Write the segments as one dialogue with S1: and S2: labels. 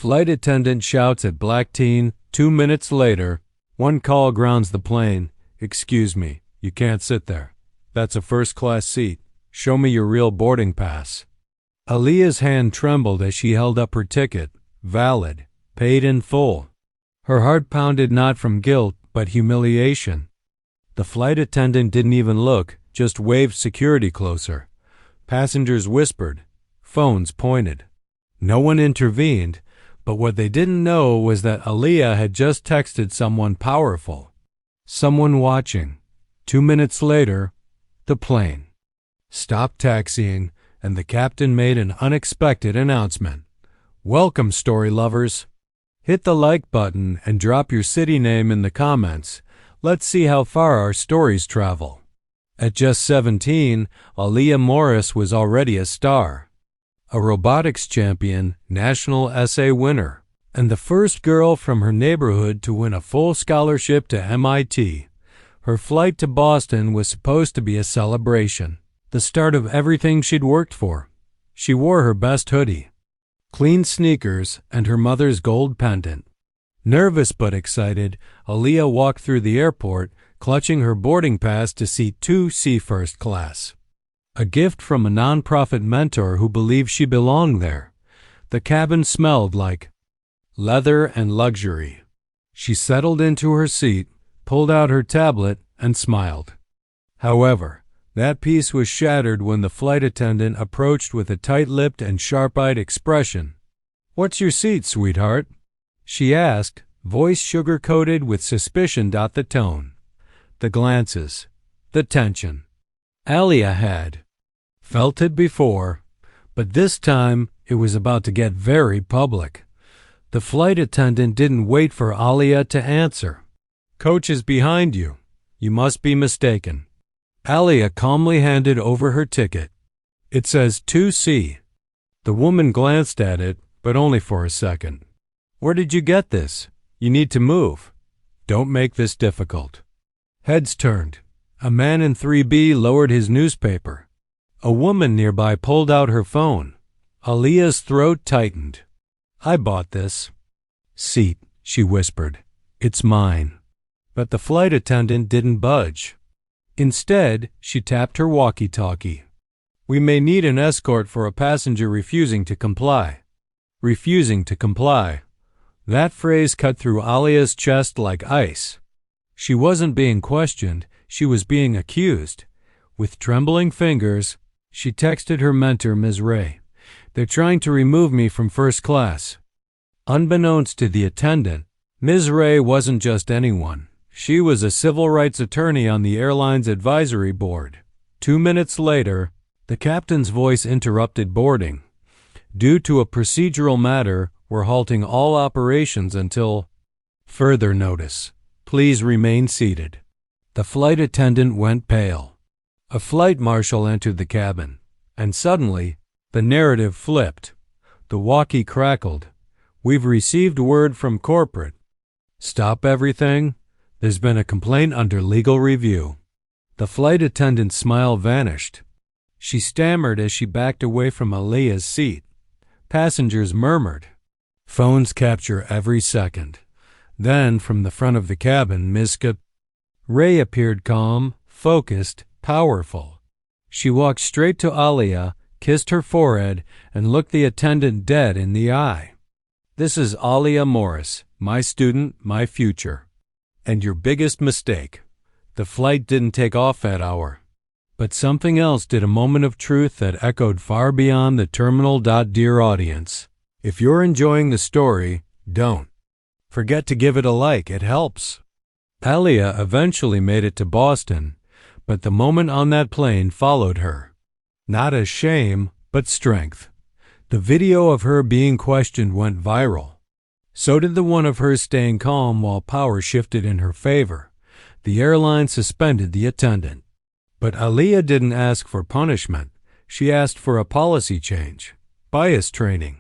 S1: Flight attendant shouts at black teen. 2 minutes later, one call grounds the plane. Excuse me, you can't sit there. That's a first-class seat. Show me your real boarding pass. Aaliyah's hand trembled as she held up her ticket. Valid. Paid in full. Her heart pounded not from guilt, but humiliation. The flight attendant didn't even look, just waved security closer. Passengers whispered. Phones pointed. No one intervened, but what they didn't know was that Aaliyah had just texted someone powerful. Someone watching. 2 minutes later, the plane stopped taxiing, and the captain made an unexpected announcement. Welcome, story lovers. Hit the like button and drop your city name in the comments. Let's see how far our stories travel. At just 17, Aaliyah Morris was already a star. A robotics champion, national essay winner, and the first girl from her neighborhood to win a full scholarship to MIT. Her flight to Boston was supposed to be a celebration, the start of everything she'd worked for. She wore her best hoodie, clean sneakers, and her mother's gold pendant. Nervous but excited, Aaliyah walked through the airport, clutching her boarding pass to seat 2C first class. A gift from a nonprofit mentor who believed she belonged there. The cabin smelled like leather and luxury. She settled into her seat, pulled out her tablet, and smiled. However, that peace was shattered when the flight attendant approached with a tight-lipped and sharp-eyed expression. "What's your seat, sweetheart?" she asked, voice sugar-coated with suspicion. The tone, the glances, the tension. Aaliyah had felt it before, but this time it was about to get very public. The flight attendant didn't wait for Aaliyah to answer. "Coach is behind you. You must be mistaken." Aaliyah calmly handed over her ticket. "It says 2C. The woman glanced at it, but only for a second. "Where did you get this? You need to move. Don't make this difficult." Heads turned. A man in 3B lowered his newspaper. A woman nearby pulled out her phone. Aaliyah's throat tightened. "I bought this seat," she whispered. "It's mine." But the flight attendant didn't budge. Instead, she tapped her walkie-talkie. "We may need an escort for a passenger refusing to comply." Refusing to comply. That phrase cut through Aaliyah's chest like ice. She wasn't being questioned, she was being accused. With trembling fingers, she texted her mentor, Ms. Ray. "They're trying to remove me from first class." Unbeknownst to the attendant, Ms. Ray wasn't just anyone. She was a civil rights attorney on the airline's advisory board. 2 minutes later, the captain's voice interrupted boarding. "Due to a procedural matter, we're halting all operations until further notice. Please remain seated." The flight attendant went pale. A flight marshal entered the cabin, and suddenly, the narrative flipped. The walkie crackled. "We've received word from corporate. Stop everything. There's been a complaint under legal review." The flight attendant's smile vanished. She stammered as she backed away from Aaliyah's seat. Passengers murmured. Phones capture every second. Then, from the front of the cabin, Ms. Ray appeared calm, focused, powerful. She walked straight to Aaliyah, kissed her forehead, and looked the attendant dead in the eye. "This is Aaliyah Morris, my student, my future. And your biggest mistake. The flight didn't take off that hour." But something else did, a moment of truth that echoed far beyond the terminal. Dear audience, if you're enjoying the story, don't forget to give it a like, it helps. Aaliyah eventually made it to Boston, but the moment on that plane followed her. Not as shame, but strength. The video of her being questioned went viral. So did the one of her staying calm while power shifted in her favor. The airline suspended the attendant. But Aaliyah didn't ask for punishment. She asked for a policy change, bias training,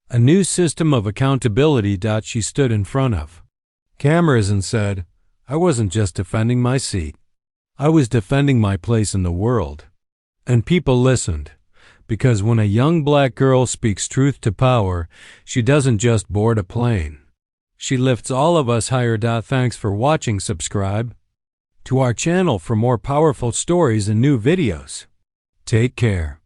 S1: a new system of accountability. She stood in front of cameras and said, "I wasn't just defending my seat. I was defending my place in the world." And people listened. Because when a young black girl speaks truth to power, she doesn't just board a plane. She lifts all of us higher. Thanks for watching. Subscribe to our channel for more powerful stories and new videos. Take care.